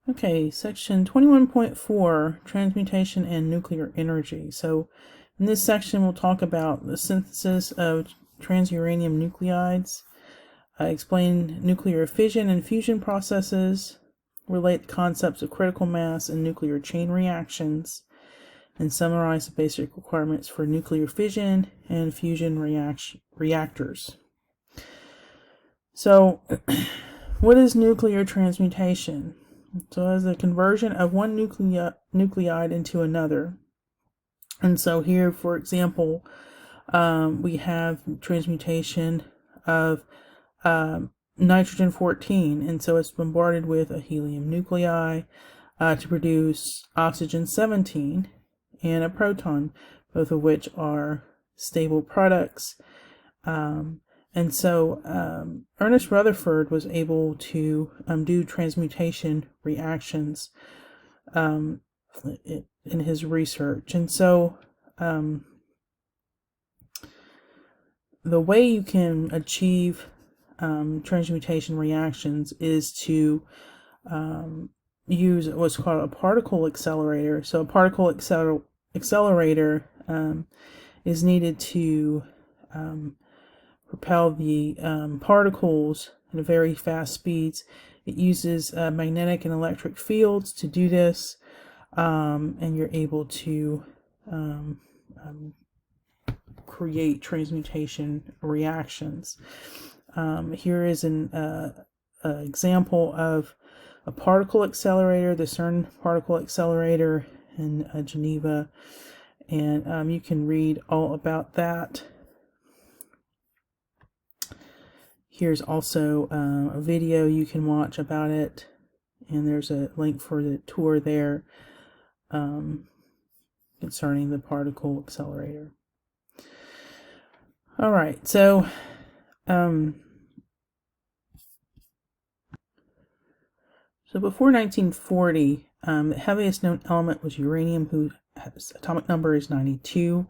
Okay, section 21.4, transmutation and nuclear energy. So in this section, we'll talk about the synthesis of transuranium nuclides, explain nuclear fission and fusion processes, relate the concepts of critical mass and nuclear chain reactions, and summarize the basic requirements for nuclear fission and fusion reactors. So, what is nuclear transmutation? So as a conversion of one nuclide into another. And so here, for example, we have transmutation of nitrogen-14. And so it's bombarded with a helium nuclei to produce oxygen-17 and a proton, both of which are stable products. And so Ernest Rutherford was able to do transmutation reactions in his research. And so the way you can achieve transmutation reactions is to use what's called a particle accelerator. So a particle accelerator is needed to propel the particles at very fast speeds. It uses magnetic and electric fields to do this, and you're able to create transmutation reactions. Here is an example of a particle accelerator, the CERN particle accelerator in Geneva, and you can read all about that. Here's also a video you can watch about it, and there's a link for the tour there concerning the particle accelerator. All right, so before 1940, the heaviest known element was uranium, whose atomic number is 92.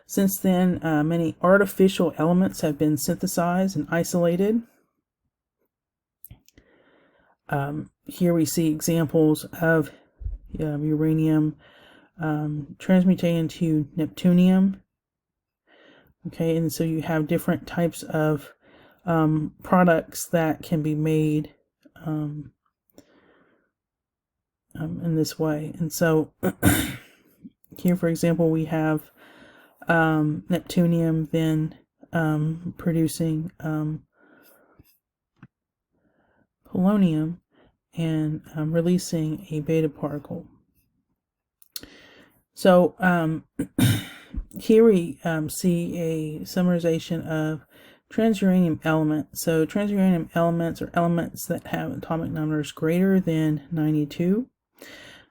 Since then, many artificial elements have been synthesized and isolated. Here we see examples of uranium transmutating into neptunium. Okay, and so you have different types of products that can be made in this way. And so here, for example, we have neptunium then producing polonium and releasing a beta particle. So here we see a summarization of transuranium elements. So transuranium elements are elements that have atomic numbers greater than 92.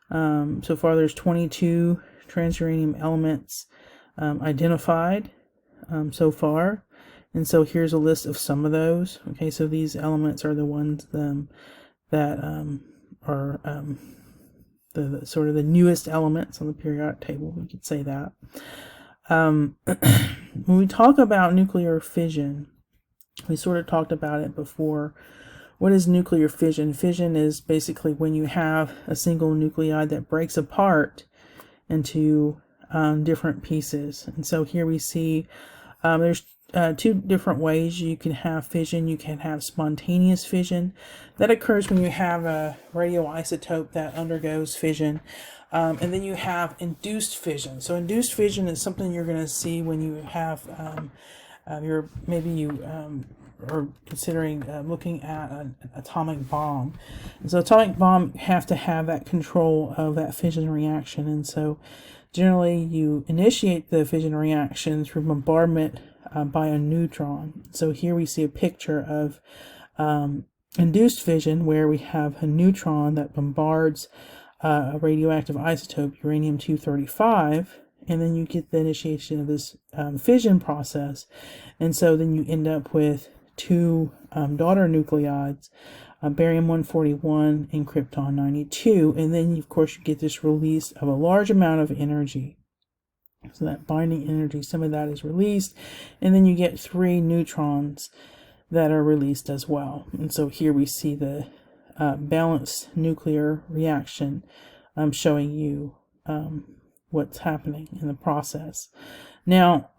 So far there's 22 transuranium elements identified so far. And so here's a list of some of those. Okay, so these elements are the ones that are the sort of the newest elements on the periodic table, we could say that. When we talk about nuclear fission, we sort of talked about it before. What is nuclear fission? Fission is basically when you have a single nuclide that breaks apart into different pieces. And so here we see there's two different ways you can have fission. You can have spontaneous fission. That occurs when you have a radioisotope that undergoes fission. And then you have induced fission. So induced fission is something you're going to see when you have are considering looking at an atomic bomb. And so atomic bomb have to have that control of that fission reaction. And so generally you initiate the fission reaction through bombardment by a neutron. So here we see a picture of induced fission where we have a neutron that bombards a radioactive isotope, uranium-235, and then you get the initiation of this fission process. And so then you end up with two daughter nuclides, barium-141 and krypton-92, and then of course you get this release of a large amount of energy. So that binding energy, some of that is released, and then you get three neutrons that are released as well. And so here we see the balanced nuclear reaction, showing you what's happening in the process. Now,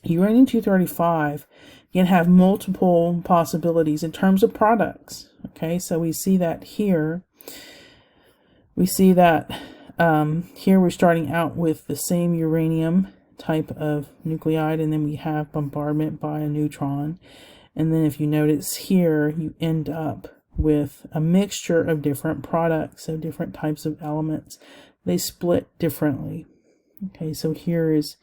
uranium-235 can have multiple possibilities in terms of products. Okay, so we see that here. We see that here we're starting out with the same uranium type of nuclide, and then we have bombardment by a neutron. And then if you notice here, you end up with a mixture of different products, so different types of elements. They split differently. Okay, so here is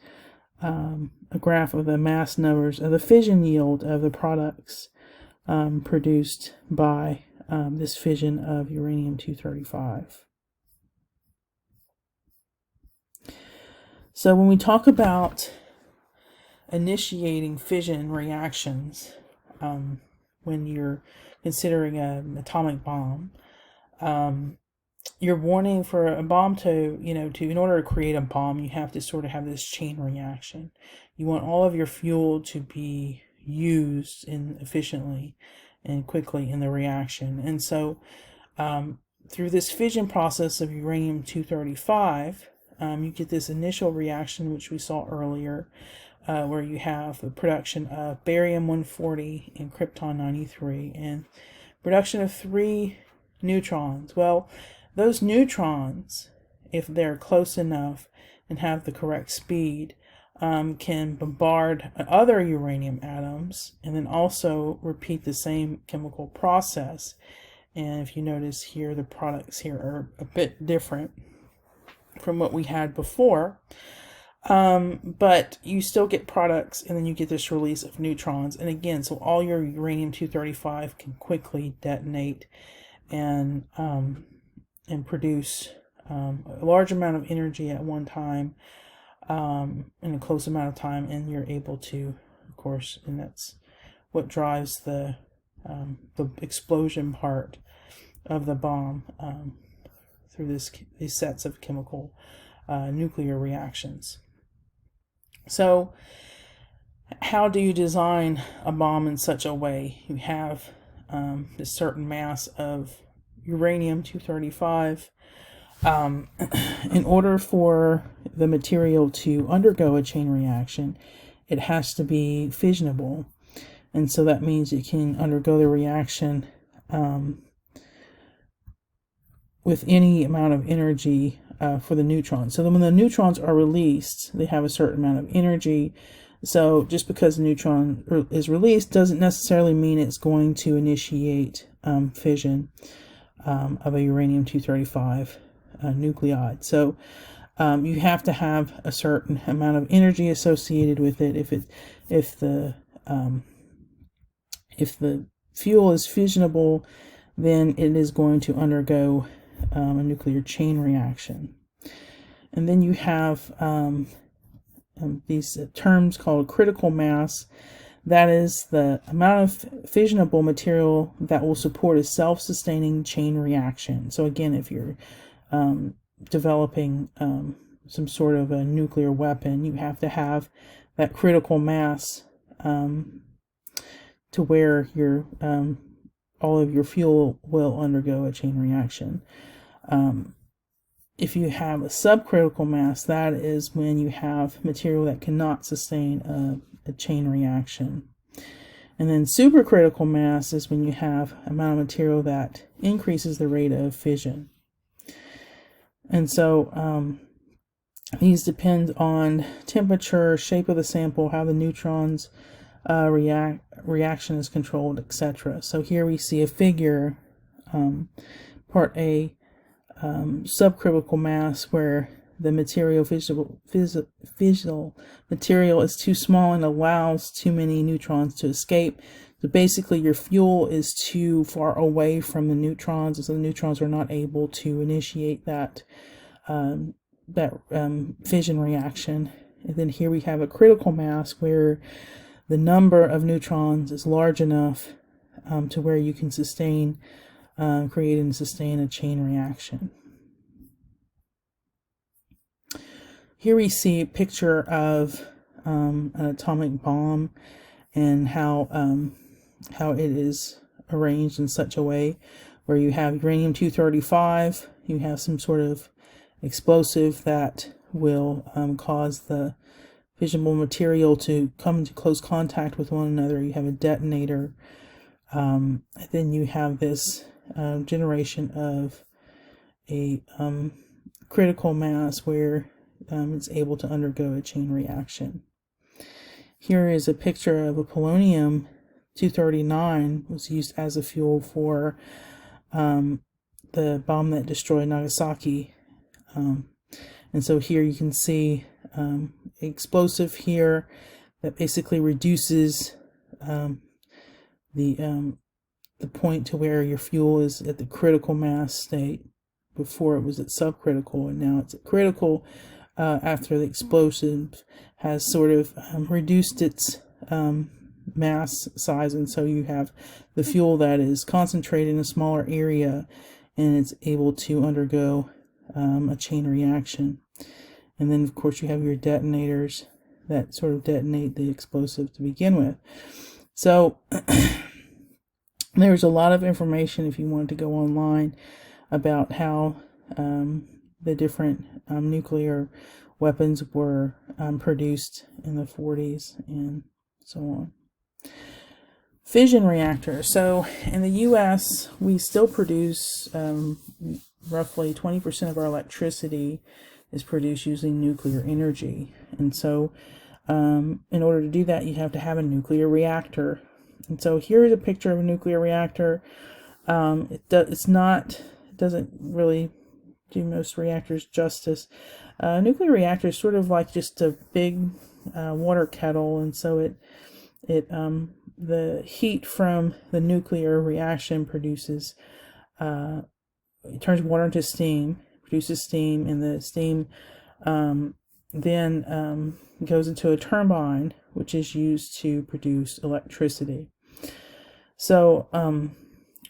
a graph of the mass numbers of the fission yield of the products produced by this fission of uranium-235. So when we talk about initiating fission reactions, when you're considering an atomic bomb, you're warning for a bomb to, in order to create a bomb, you have to sort of have this chain reaction. You want all of your fuel to be used efficiently and quickly in the reaction. And so through this fission process of uranium-235, you get this initial reaction, which we saw earlier, where you have the production of barium-140 and krypton-93 and production of 3 neutrons. Well, those neutrons, if they're close enough and have the correct speed, can bombard other uranium atoms and then also repeat the same chemical process. And if you notice here, the products here are a bit different from what we had before. But you still get products, and then you get this release of neutrons. And again, so all your uranium-235 can quickly detonate and produce a large amount of energy at one time in a close amount of time, and you're able to, of course, and that's what drives the explosion part of the bomb through these sets of chemical nuclear reactions. So how do you design a bomb in such a way? You have a certain mass of uranium-235. In order for the material to undergo a chain reaction, it has to be fissionable. And so that means it can undergo the reaction with any amount of energy for the neutrons. So then when the neutrons are released, they have a certain amount of energy. So just because the neutron is released doesn't necessarily mean it's going to initiate fission of a uranium-235 nuclide. So you have to have a certain amount of energy associated with it. If the fuel is fissionable, then it is going to undergo a nuclear chain reaction. And then you have these terms called critical mass. That is the amount of fissionable material that will support a self-sustaining chain reaction. So again, if you're developing some sort of a nuclear weapon, you have to have that critical mass to where your all of your fuel will undergo a chain reaction. If you have a subcritical mass, that is when you have material that cannot sustain a chain reaction. And then supercritical mass is when you have an amount of material that increases the rate of fission. And so these depend on temperature, shape of the sample, how the neutrons reaction is controlled, etc. So here we see a figure, part A, subcritical mass, where the fissional material is too small and allows too many neutrons to escape. So basically your fuel is too far away from the neutrons, and so the neutrons are not able to initiate that fission reaction. And then here we have a critical mass where the number of neutrons is large enough to where you can create and sustain a chain reaction. Here we see a picture of an atomic bomb and how it is arranged in such a way where you have uranium-235, you have some sort of explosive that will cause the fissionable material to come into close contact with one another. You have a detonator. Then you have this generation of a critical mass where it's able to undergo a chain reaction. Here is a picture of a polonium-239 was used as a fuel for the bomb that destroyed Nagasaki. And so here you can see explosive here that basically reduces the point to where your fuel is at the critical mass state. Before it was at subcritical, and now it's at critical after the explosive has sort of reduced its mass size, and so you have the fuel that is concentrated in a smaller area and it's able to undergo a chain reaction. And then of course you have your detonators that sort of detonate the explosive to begin with. So there's a lot of information if you wanted to go online about how the different nuclear weapons were produced in the 40s and so on. Fission reactors. So in the U.S., we still produce roughly 20% of our electricity is produced using nuclear energy. And so in order to do that, you have to have a nuclear reactor. And so here's a picture of a nuclear reactor. It doesn't really do most reactors justice. Nuclear reactor is sort of like just a big water kettle, and so the heat from the nuclear reaction produces it turns water into steam, produces steam, and the steam then goes into a turbine, which is used to produce electricity. So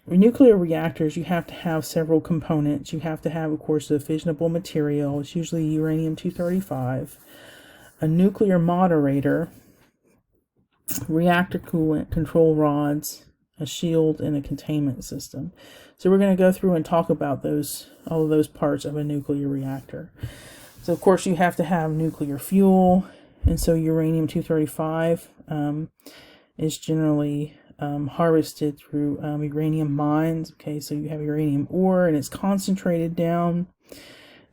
nuclear reactors, you have to have several components. You have to have, of course, a fissionable material. It's usually uranium-235, a nuclear moderator, reactor coolant, control rods, a shield, and a containment system. So we're going to go through and talk about all of those parts of a nuclear reactor. So of course you have to have nuclear fuel, and so uranium-235 is generally harvested through uranium mines. Okay, so you have uranium ore, and it's concentrated down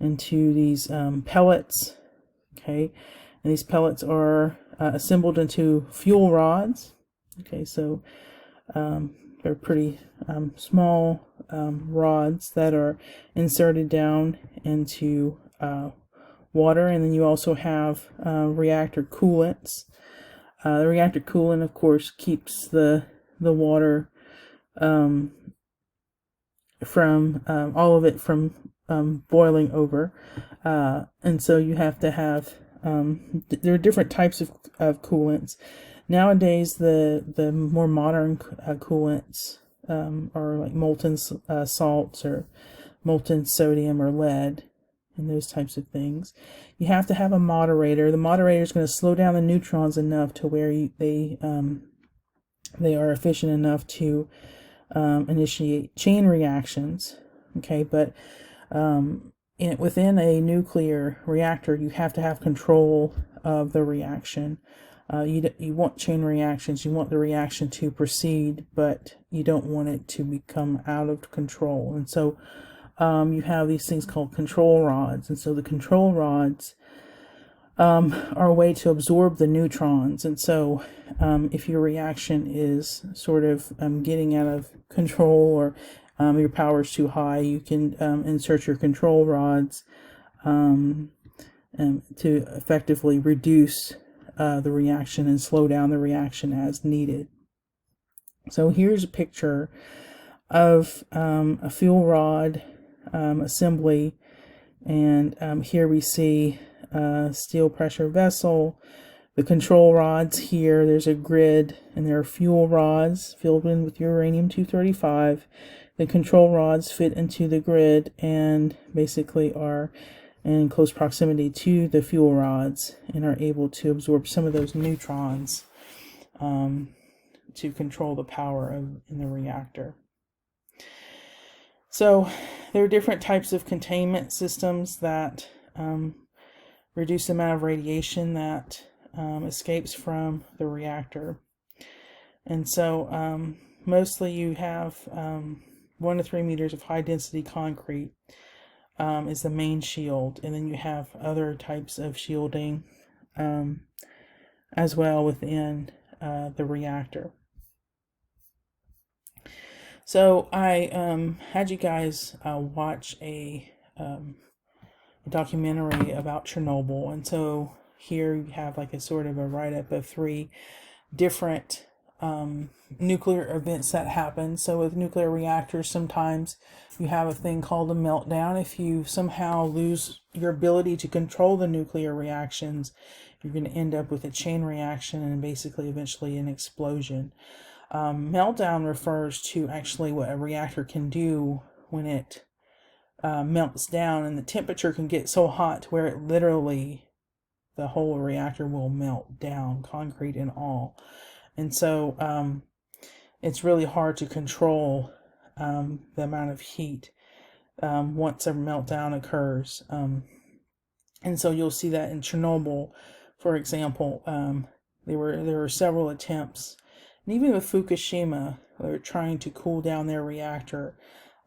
into these pellets. Okay, and these pellets are assembled into fuel rods. Okay, so they're pretty small rods that are inserted down into water, and then you also have reactor coolants. The reactor coolant, of course, keeps the water from all of it from boiling over, and so you have to have there are different types of coolants. Nowadays, the more modern coolants are like molten salts or molten sodium or lead and those types of things. You have to have a moderator. The moderator is going to slow down the neutrons enough to where they are efficient enough to initiate chain reactions. Okay, but within a nuclear reactor, you have to have control of the reaction. You want chain reactions. You want the reaction to proceed, but you don't want it to become out of control. And so you have these things called control rods. And so the control rods are a way to absorb the neutrons. And so if your reaction is sort of getting out of control, or your power is too high, you can insert your control rods to effectively reduce the reaction and slow down the reaction as needed. So here's a picture of a fuel rod assembly, and here we see a steel pressure vessel. The control rods here, there's a grid, and there are fuel rods filled in with uranium-235. The control rods fit into the grid and basically are in close proximity to the fuel rods and are able to absorb some of those neutrons to control the power in the reactor. So there are different types of containment systems that reduce the amount of radiation that escapes from the reactor. And so mostly you have 1 to 3 meters of high density concrete is the main shield. And then you have other types of shielding as well within the reactor. So I had you guys watch a documentary about Chernobyl, and so here you have like a sort of a write-up of 3 different nuclear events that happen. So with nuclear reactors, sometimes you have a thing called a meltdown. If you somehow lose your ability to control the nuclear reactions, you're going to end up with a chain reaction and basically eventually an explosion. Meltdown refers to actually what a reactor can do when it melts down, and the temperature can get so hot to where it literally, the whole reactor will melt down, concrete and all. And so it's really hard to control the amount of heat once a meltdown occurs. And so you'll see that in Chernobyl, for example, there were several attempts. And even with Fukushima, they're trying to cool down their reactor.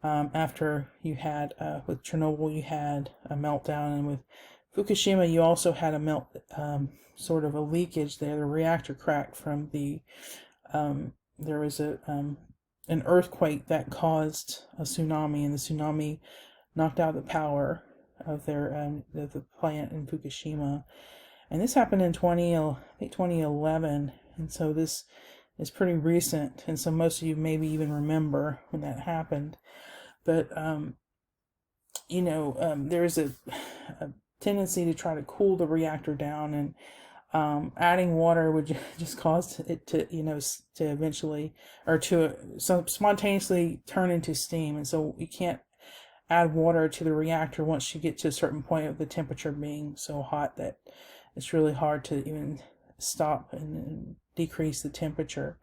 After you had, with Chernobyl, you had a meltdown, and with Fukushima, you also had a sort of a leakage there. The reactor cracked from the, there was an earthquake that caused a tsunami, and the tsunami knocked out the power of the plant in Fukushima. And this happened in 2011, and so this is pretty recent, and so most of you maybe even remember when that happened. But there's a tendency to try to cool the reactor down, and adding water would just cause it to to eventually, or to spontaneously turn into steam. And so you can't add water to the reactor once you get to a certain point of the temperature being so hot that it's really hard to even stop and decrease the temperature.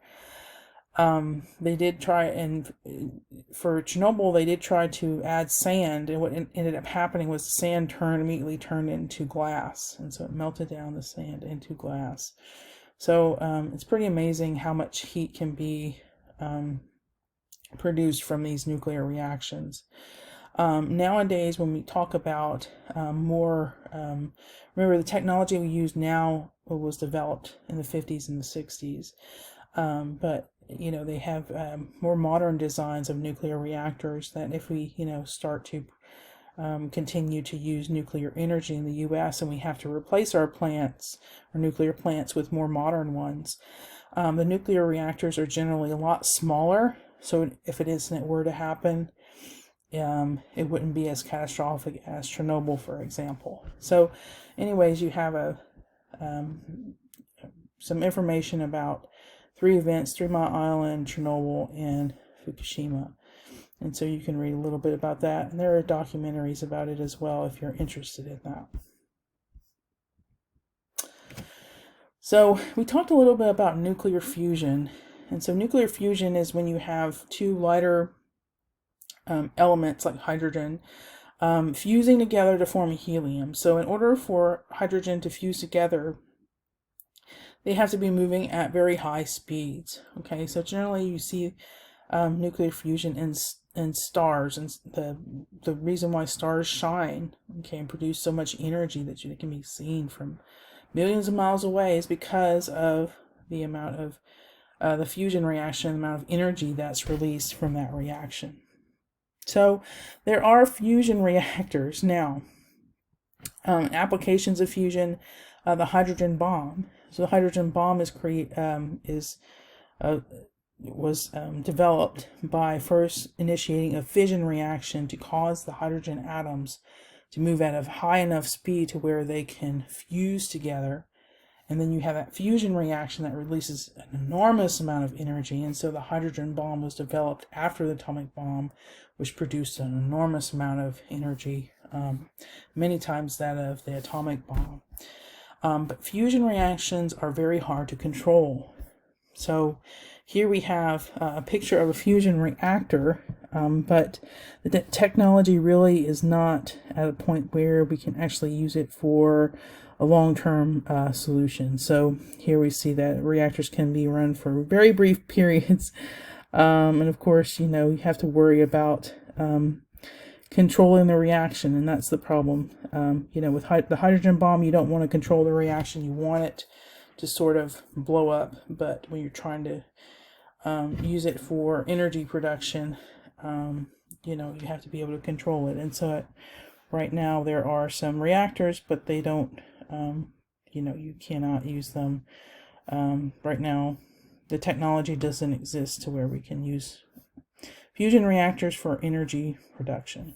They did try, and for Chernobyl, they did try to add sand, and what ended up happening was the sand immediately turned into glass, and so it melted down the sand into glass. So it's pretty amazing how much heat can be produced from these nuclear reactions. Nowadays, when we talk about remember the technology we use now was developed in the 50s and the 60s, but they have more modern designs of nuclear reactors that if we start to continue to use nuclear energy in the U.S. and we have to replace our nuclear plants with more modern ones, the nuclear reactors are generally a lot smaller, so if an incident were to happen, it wouldn't be as catastrophic as Chernobyl, for example. So anyways, you have some information about 3 events: 3 Mile Island, Chernobyl, and Fukushima. And so you can read a little bit about that. And there are documentaries about it as well if you're interested in that. So we talked a little bit about nuclear fusion. And so nuclear fusion is when you have 2 lighter elements like hydrogen fusing together to form helium. So in order for hydrogen to fuse together, they have to be moving at very high speeds. Okay, so generally you see nuclear fusion in stars, and the reason why stars shine, okay, and produce so much energy that it can be seen from millions of miles away is because of the amount of the fusion reaction, the amount of energy that's released from that reaction. So there are fusion reactors now. Applications of fusion, the hydrogen bomb. So the hydrogen bomb was developed by first initiating a fission reaction to cause the hydrogen atoms to move at a high enough speed to where they can fuse together. And then you have that fusion reaction that releases an enormous amount of energy. And so the hydrogen bomb was developed after the atomic bomb, which produced an enormous amount of energy, many times that of the atomic bomb. But fusion reactions are very hard to control. So here we have a picture of a fusion reactor, but the technology really is not at a point where we can actually use it for a long-term solution. So here we see that reactors can be run for very brief periods. And of course, you have to worry about controlling the reaction, and that's the problem. With the hydrogen bomb, you don't want to control the reaction. You want it to sort of blow up, but when you're trying to use it for energy production, you have to be able to control it. And so right now there are some reactors, but they don't, you cannot use them. Right now, the technology doesn't exist to where we can use fusion reactors for energy production.